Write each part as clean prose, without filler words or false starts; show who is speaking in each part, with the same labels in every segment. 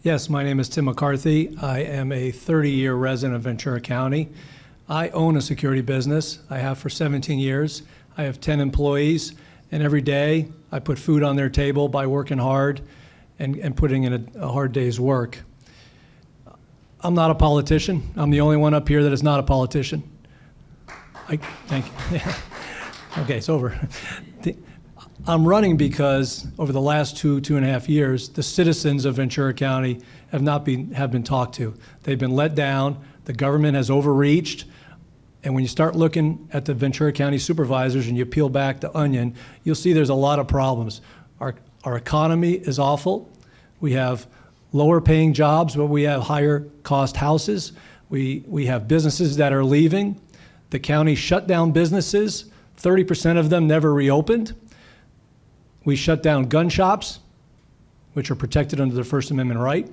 Speaker 1: Yes, my name is Tim MCCarthy. I am a 30-year resident of Ventura County. I own a security business. I have for 17 years. I have 10 employees, and every day I put food on their table by working hard and putting in a hard day's work. I'm not a politician. I'm the only one up here that is not a politician. Thank you. Yeah. Okay, it's over. I'm running because over the last two and a half years, the citizens of Ventura County have been talked to. They've been let down. The government has overreached. And when you start looking at the Ventura County Supervisors and you peel back the onion, you'll see there's a lot of problems. Our economy is awful. We have lower paying jobs, but we have higher cost houses. We have businesses that are leaving. The county shut down businesses. 30% of them never reopened. We shut down gun shops, which are protected under the First Amendment right.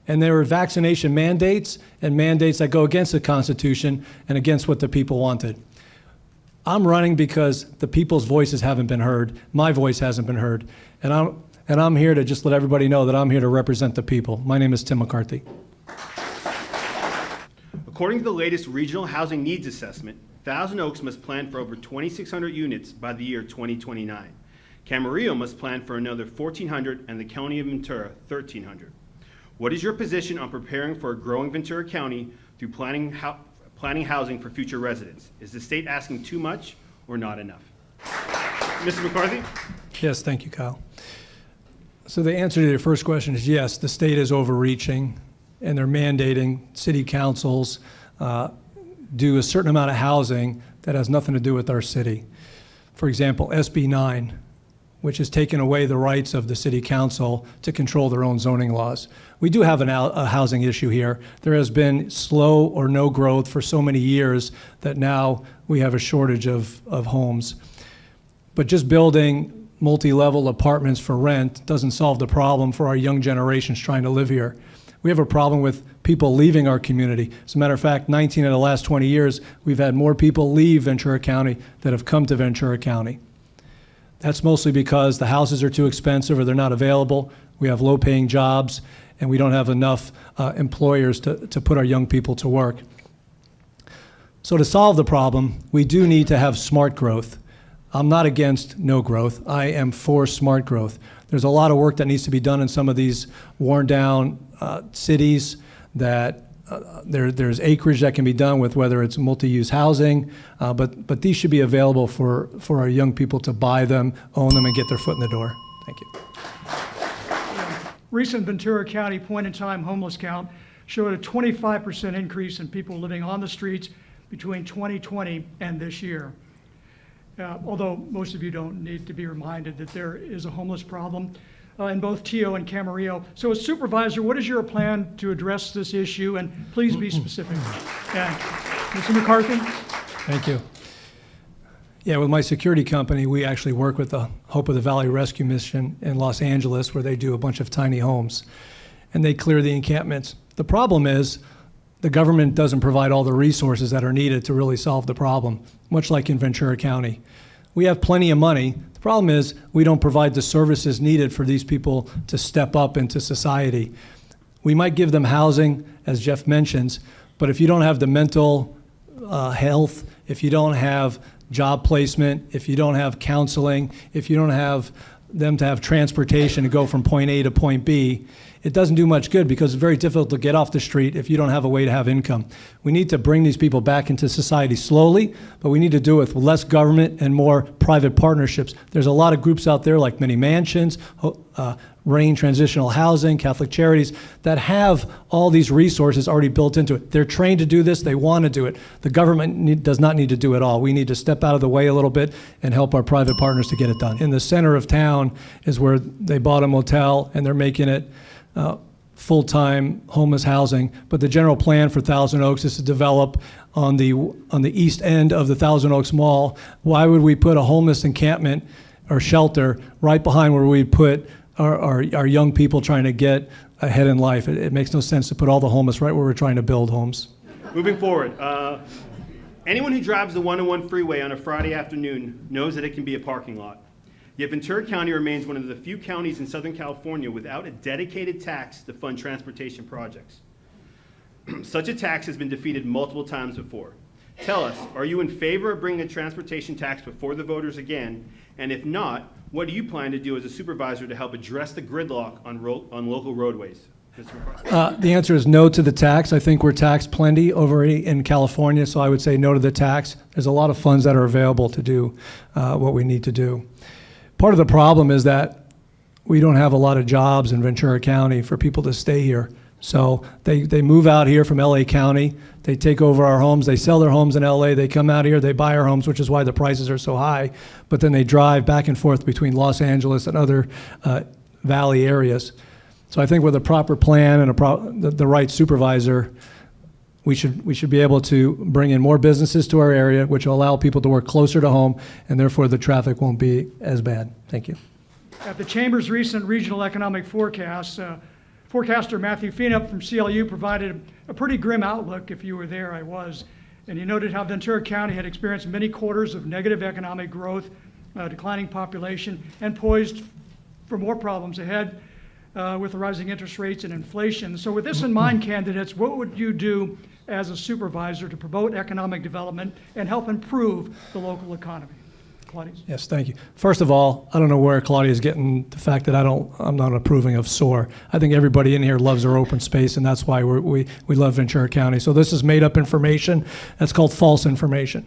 Speaker 1: And there were vaccination mandates and mandates that go against the Constitution and against what the people wanted. I'm running because the people's voices haven't been heard. My voice hasn't been heard. And I'm here to just let everybody know that I'm here to represent the people. My name is Tim MCCarthy.
Speaker 2: According to the latest Regional Housing Needs Assessment, Thousand Oaks must plan for over 2,600 units by the year 2029. Camarillo must plan for another 1,400 and the County of Ventura 1,300. What is your position on preparing for a growing Ventura County through planning housing for future residents? Is the state asking too much or not enough? Mr. MCCarthy?
Speaker 1: Yes, thank you, Kyle. So the answer to your first question is yes, the state is overreaching and they're mandating city councils do a certain amount of housing that has nothing to do with our city. For example, SB 9, which has taken away the rights of the city council to control their own zoning laws. We do have a housing issue here. There has been slow or no growth for so many years that now we have a shortage of homes. But just building multi-level apartments for rent doesn't solve the problem for our young generations trying to live here. We have a problem with people leaving our community. As a matter of fact, 19 of the last 20 years, we've had more people leave Ventura County that have come to Ventura County. That's mostly because the houses are too expensive or they're not available. We have low-paying jobs, and we don't have enough employers to put our young people to work. So to solve the problem, we do need to have smart growth. I'm not against no growth. I am for smart growth. There's a lot of work that needs to be done in some of these worn-down cities that there's acreage that can be done with, whether it's multi-use housing, but these should be available for our young people to buy them, own them, and get their foot in the door. Thank you.
Speaker 3: Recent Ventura County point-in-time homeless count showed a 25% increase in people living on the streets between 2020 and this year. Although most of you don't need to be reminded that there is a homeless problem in both Tio and Camarillo. So as supervisor, what is your plan to address this issue? And please be specific. And Mr. MCCarthy?
Speaker 1: Thank you. Yeah, with my security company, we actually work with the Hope of the Valley Rescue Mission in Los Angeles, where they do a bunch of tiny homes, and they clear the encampments. The problem is the government doesn't provide all the resources that are needed to really solve the problem, much like in Ventura County. We have plenty of money. The problem is we don't provide the services needed for these people to step up into society. We might give them housing, as Jeff mentions, but if you don't have the mental health, if you don't have job placement, if you don't have counseling, if you don't have them to have transportation to go from point A to point B, it doesn't do much good because it's very difficult to get off the street if you don't have a way to have income. We need to bring these people back into society slowly, but we need to do it with less government and more private partnerships. There's a lot of groups out there like Many Mansions, Rain Transitional Housing, Catholic Charities, that have all these resources already built into it. They're trained to do this, they want to do it. The government does not need to do it all. We need to step out of the way a little bit and help our private partners to get it done. In the center of town is where they bought a motel and they're making it full-time homeless housing, but the general plan for Thousand Oaks is to develop on the east end of the Thousand Oaks Mall. Why would we put a homeless encampment or shelter right behind where we put our young people trying to get ahead in life? It makes no sense to put all the homeless right where we're trying to build homes.
Speaker 2: Moving forward, anyone who drives the 101 freeway on a Friday afternoon knows that it can be a parking lot. Yet Ventura County remains one of the few counties in Southern California without a dedicated tax to fund transportation projects. Such a tax has been defeated multiple times before. Tell us, are you in favor of bringing a transportation tax before the voters again? And if not, what do you plan to do as a supervisor to help address the gridlock on local roadways? Mr. McCarthy.
Speaker 1: The answer is no to the tax. I think we're taxed plenty over in California, so I would say no to the tax. There's a lot of funds that are available to do what we need to do. Part of the problem is that we don't have a lot of jobs in Ventura County for people to stay here. So they move out here from LA County, they take over our homes, they sell their homes in LA, they come out here, they buy our homes, which is why the prices are so high, but then they drive back and forth between Los Angeles and other valley areas. So I think with a proper plan and the right supervisor, we should be able to bring in more businesses to our area, which will allow people to work closer to home, and therefore the traffic won't be as bad. Thank you.
Speaker 3: At the Chamber's recent regional economic forecast, forecaster Matthew Feenup from CLU provided a pretty grim outlook. If you were there, I was. And he noted how Ventura County had experienced many quarters of negative economic growth, declining population, and poised for more problems ahead with the rising interest rates and inflation. So with this in mind, candidates, what would you do as a supervisor to promote economic development and help improve the local economy? Claudius?
Speaker 1: Yes, thank you. First of all, I don't know where Claudia's getting the fact that I'm not approving of SOAR. I think everybody in here loves our open space, and that's why we love Ventura County. So this is made-up information. That's called false information.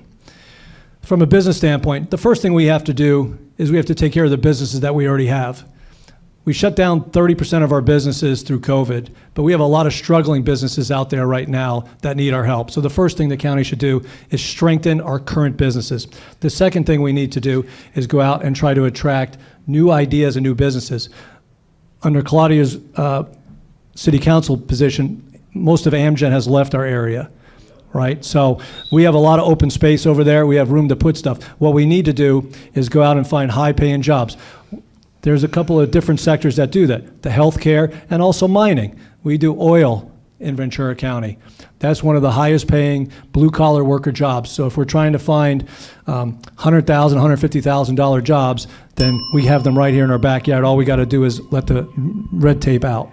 Speaker 1: From a business standpoint, the first thing we have to do is we have to take care of the businesses that we already have. We shut down 30% of our businesses through COVID, but we have a lot of struggling businesses out there right now that need our help. So the first thing the county should do is strengthen our current businesses. The second thing we need to do is go out and try to attract new ideas and new businesses. Under Claudia's city council position, most of Amgen has left our area, right? So we have a lot of open space over there. We have room to put stuff. What we need to do is go out and find high-paying jobs. There's a couple of different sectors that do that, the healthcare and also mining. We do oil in Ventura County. That's one of the highest paying blue-collar worker jobs. So if we're trying to find $100,000, $150,000 jobs, then we have them right here in our backyard. All we got to do is let the red tape out.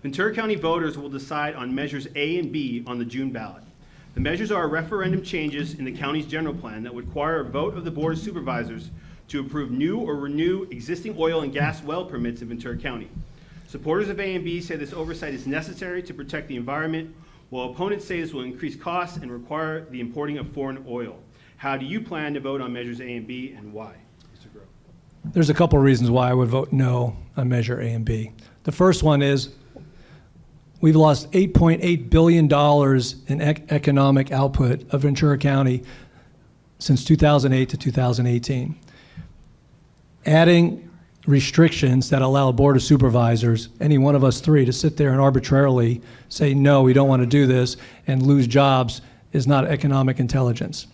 Speaker 2: Ventura County voters will decide on measures A and B on the June ballot. The measures are referendum changes in the county's general plan that would require a vote of the Board of Supervisors to approve new or renew existing oil and gas well permits in Ventura County. Supporters of A and B say this oversight is necessary to protect the environment, while opponents say this will increase costs and require the importing of foreign oil. How do you plan to vote on measures A and B, and why? Mr. Groh.
Speaker 1: There's a couple of reasons why I would vote no on measure A and B. The first one is we've lost $8.8 billion in economic output of Ventura County since 2008 to 2018. Adding restrictions that allow a Board of Supervisors, any one of us three, to sit there and arbitrarily say, no, we don't want to do this, and lose jobs is not economic intelligence.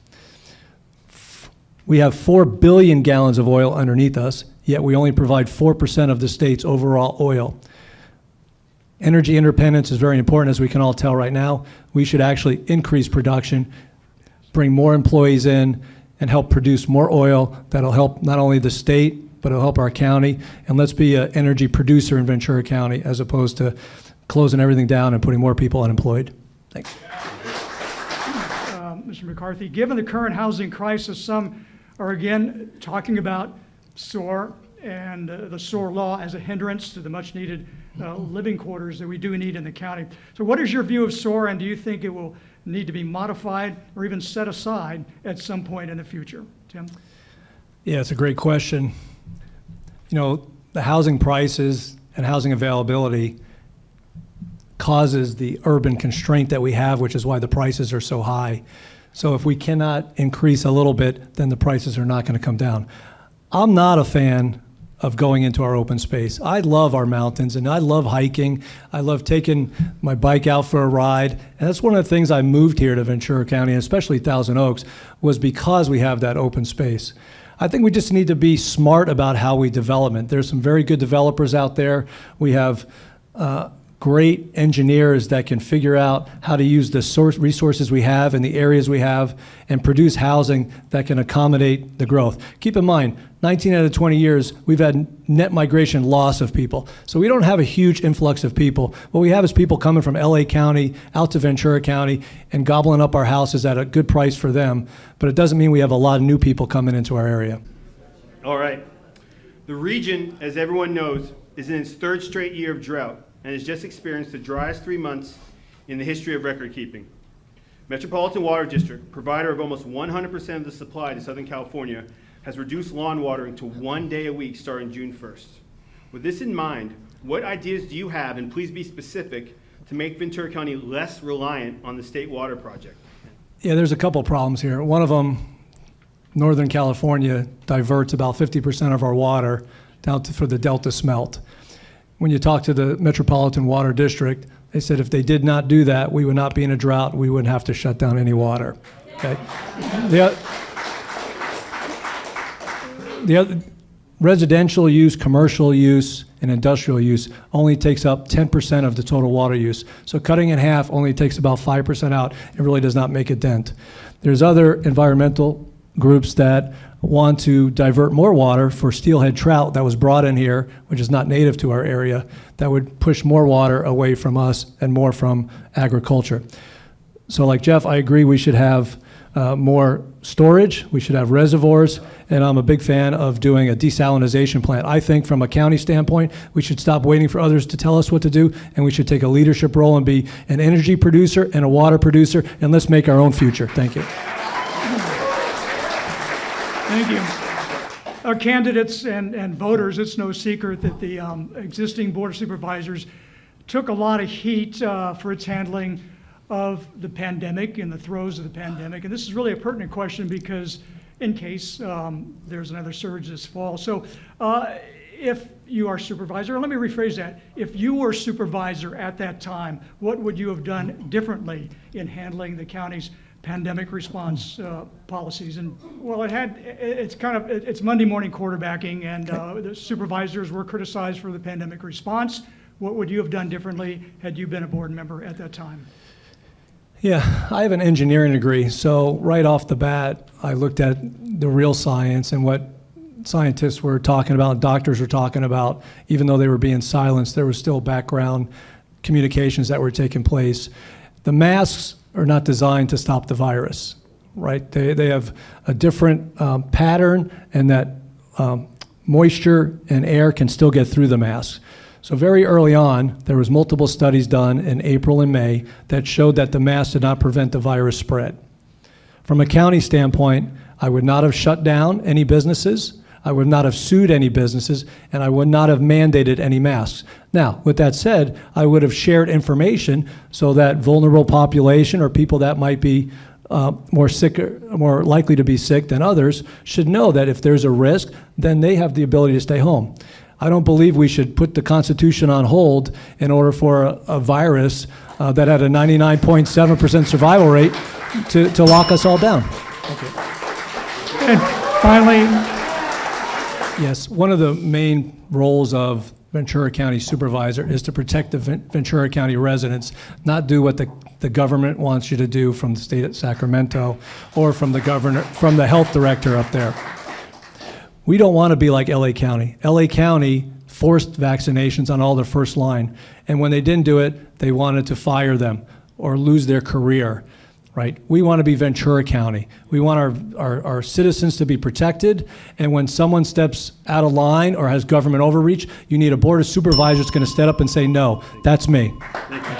Speaker 1: We have 4 billion gallons of oil underneath us, yet we only provide 4% of the state's overall oil. Energy independence is very important, as we can all tell right now. We should actually increase production, bring more employees in, and help produce more oil that'll help not only the state, but it'll help our county. And let's be an energy producer in Ventura County as opposed to closing everything down and putting more people unemployed. Thanks.
Speaker 3: Mr. McCarthy, given the current housing crisis, some are again talking about SOAR and the SOAR law as a hindrance to the much needed living quarters that we do need in the county. So what is your view of SOAR, and do you think it will need to be modified or even set aside at some point in the future? Tim?
Speaker 1: Yeah, it's a great question. You know, the housing prices and housing availability causes the urban constraint that we have, which is why the prices are so high. So if we cannot increase a little bit, then the prices are not going to come down. I'm not a fan of going into our open space. I love our mountains, and I love hiking. I love taking my bike out for a ride. And that's one of the things I moved here to Ventura County, and especially Thousand Oaks, was because we have that open space. I think we just need to be smart about how we develop it. There's some very good developers out there. We have great engineers that can figure out how to use the resources we have in the areas we have and produce housing that can accommodate the growth. Keep in mind, 19 out of 20 years, we've had net migration loss of people. So we don't have a huge influx of people. What we have is people coming from LA County out to Ventura County and gobbling up our houses at a good price for them. But it doesn't mean we have a lot of new people coming into our area.
Speaker 2: All right. The region, as everyone knows, is in its third straight year of drought and has just experienced the driest 3 months in the history of record keeping. Metropolitan Water District, provider of almost 100% of the supply to Southern California, has reduced lawn watering to 1 day a week starting June 1st. With this in mind, what ideas do you have, and please be specific, to make Ventura County less reliant on the state water project?
Speaker 1: Yeah, there's a couple problems here. One of them, Northern California diverts about 50% of our water down for the Delta smelt. When you talk to the Metropolitan Water District, they said if they did not do that, we would not be in a drought. We wouldn't have to shut down any water. Okay. The other, residential use, commercial use, and industrial use only takes up 10% of the total water use. So cutting in half only takes about 5% out. It really does not make a dent. There's other environmental groups that want to divert more water for steelhead trout that was brought in here, which is not native to our area, that would push more water away from us and more from agriculture. So like Jeff, I agree we should have more storage, we should have reservoirs, and I'm a big fan of doing a desalinization plant. I think from a county standpoint, we should stop waiting for others to tell us what to do, and we should take a leadership role and be an energy producer and a water producer, and let's make our own future. Thank you.
Speaker 3: Thank you. Candidates and voters, it's no secret that the existing Board of Supervisors took a lot of heat for its handling of the pandemic, in the throes of the pandemic. And this is really a pertinent question because in case there's another surge this fall. So if you are supervisor, let me rephrase that. If you were supervisor at that time, what would you have done differently in handling the county's pandemic response policies? And well, it's Monday morning quarterbacking, and the supervisors were criticized for the pandemic response. What would you have done differently had you been a board member at that time?
Speaker 1: Yeah, I have an engineering degree, so right off the bat, I looked at the real science and what scientists were talking about, doctors were talking about. Even though they were being silenced, there was still background communications that were taking place. The masks are not designed to stop the virus, right? They have a different pattern, and that moisture and air can still get through the masks. So very early on, there was multiple studies done in April and May that showed that the mask did not prevent the virus spread. From a county standpoint, I would not have shut down any businesses, I would not have sued any businesses, and I would not have mandated any masks. Now, with that said, I would have shared information so that vulnerable population or people that might be more likely to be sick than others should know that if there's a risk, then they have the ability to stay home. I don't believe we should put the Constitution on hold in order for a virus that had a 99.7% survival rate to lock us all down.
Speaker 3: And finally,
Speaker 1: yes, one of the main roles of Ventura County Supervisor is to protect the Ventura County residents, not do what the government wants you to do from the state of Sacramento or from the governor, from the health director up there. We don't want to be like LA County. LA County forced vaccinations on all their first line, and when they didn't do it, they wanted to fire them or lose their career, right? We want to be Ventura County. We want our citizens to be protected, and when someone steps out of line or has government overreach, you need a board of supervisors that's going to step up and say, no, that's me.
Speaker 2: Thank you.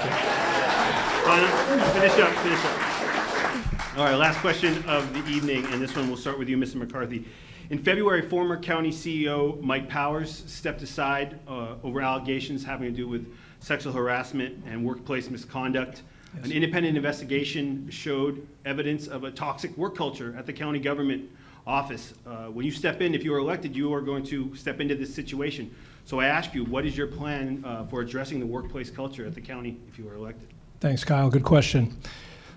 Speaker 2: Finish up. All right, last question of the evening, and this one we'll start with you, Mr. McCarthy. In February, former county CEO Mike Powers stepped aside over allegations having to do with sexual harassment and workplace misconduct. Yes. An independent investigation showed evidence of a toxic work culture at the county government office. When you step in, if you are elected, you are going to step into this situation. So I ask you, what is your plan for addressing the workplace culture at the county if you are elected?
Speaker 1: Thanks, Kyle. Good question.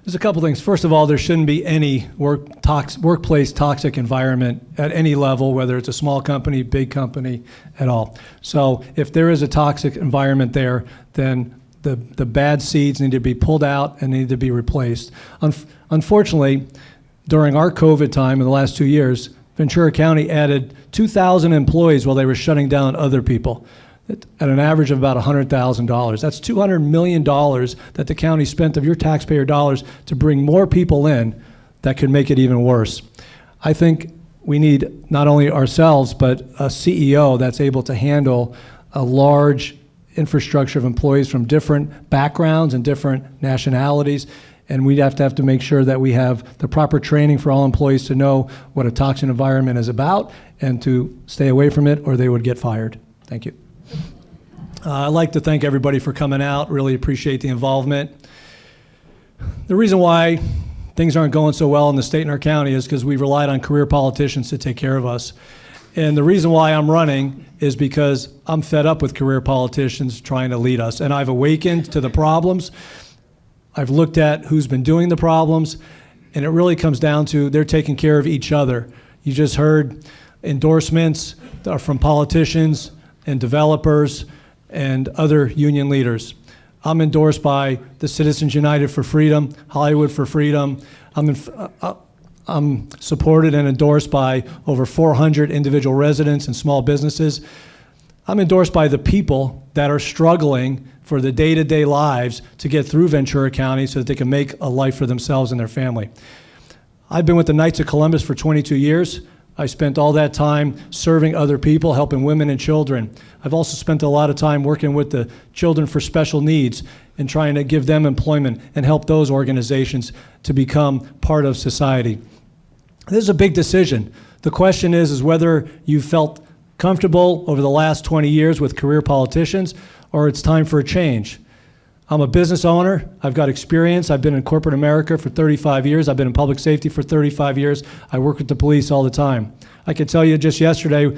Speaker 1: There's a couple things. First of all, there shouldn't be any workplace toxic environment at any level, whether it's a small company, big company, at all. So if there is a toxic environment there, then the bad seeds need to be pulled out and need to be replaced. Unfortunately, during our COVID time in the last 2 years, Ventura County added 2,000 employees while they were shutting down other people at an average of about $100,000. That's $200 million that the county spent of your taxpayer dollars to bring more people in that could make it even worse. I think we need not only ourselves, but a CEO that's able to handle a large infrastructure of employees from different backgrounds and different nationalities. And we'd have to make sure that we have the proper training for all employees to know what a toxic environment is about and to stay away from it or they would get fired. Thank you. I'd like to thank everybody for coming out. Really appreciate the involvement. The reason why things aren't going so well in the state and our county is because we've relied on career politicians to take care of us. And the reason why I'm running is because I'm fed up with career politicians trying to lead us. And I've awakened to the problems. I've looked at who's been doing the problems, and it really comes down to they're taking care of each other. You just heard endorsements from politicians and developers and other union leaders. I'm endorsed by the Citizens United for Freedom, Hollywood for Freedom. I'm supported and endorsed by over 400 individual residents and small businesses. I'm endorsed by the people that are struggling for the day-to-day lives to get through Ventura County so that they can make a life for themselves and their family. I've been with the Knights of Columbus for 22 years. I spent all that time serving other people, helping women and children. I've also spent a lot of time working with the Children for Special Needs and trying to give them employment and help those organizations to become part of society. This is a big decision. The question is whether you felt comfortable over the last 20 years with career politicians or it's time for a change. I'm a business owner. I've got experience. I've been in corporate America for 35 years. I've been in public safety for 35 years. I work with the police all the time. I could tell you just yesterday,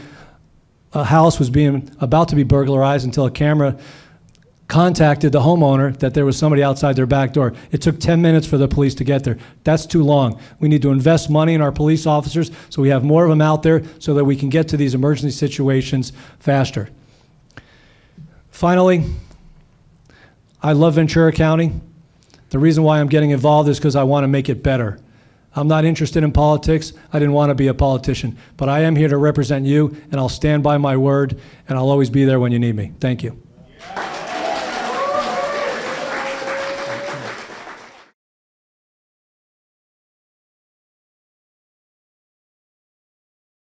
Speaker 1: a house was about to be burglarized until a camera contacted the homeowner that there was somebody outside their back door. It took 10 minutes for the police to get there. That's too long. We need to invest money in our police officers so we have more of them out there so that we can get to these emergency situations faster. Finally, I love Ventura County. The reason why I'm getting involved is because I want to make it better. I'm not interested in politics. I didn't want to be a politician, but I am here to represent you, and I'll stand by my word, and I'll always be there when you need me. Thank you.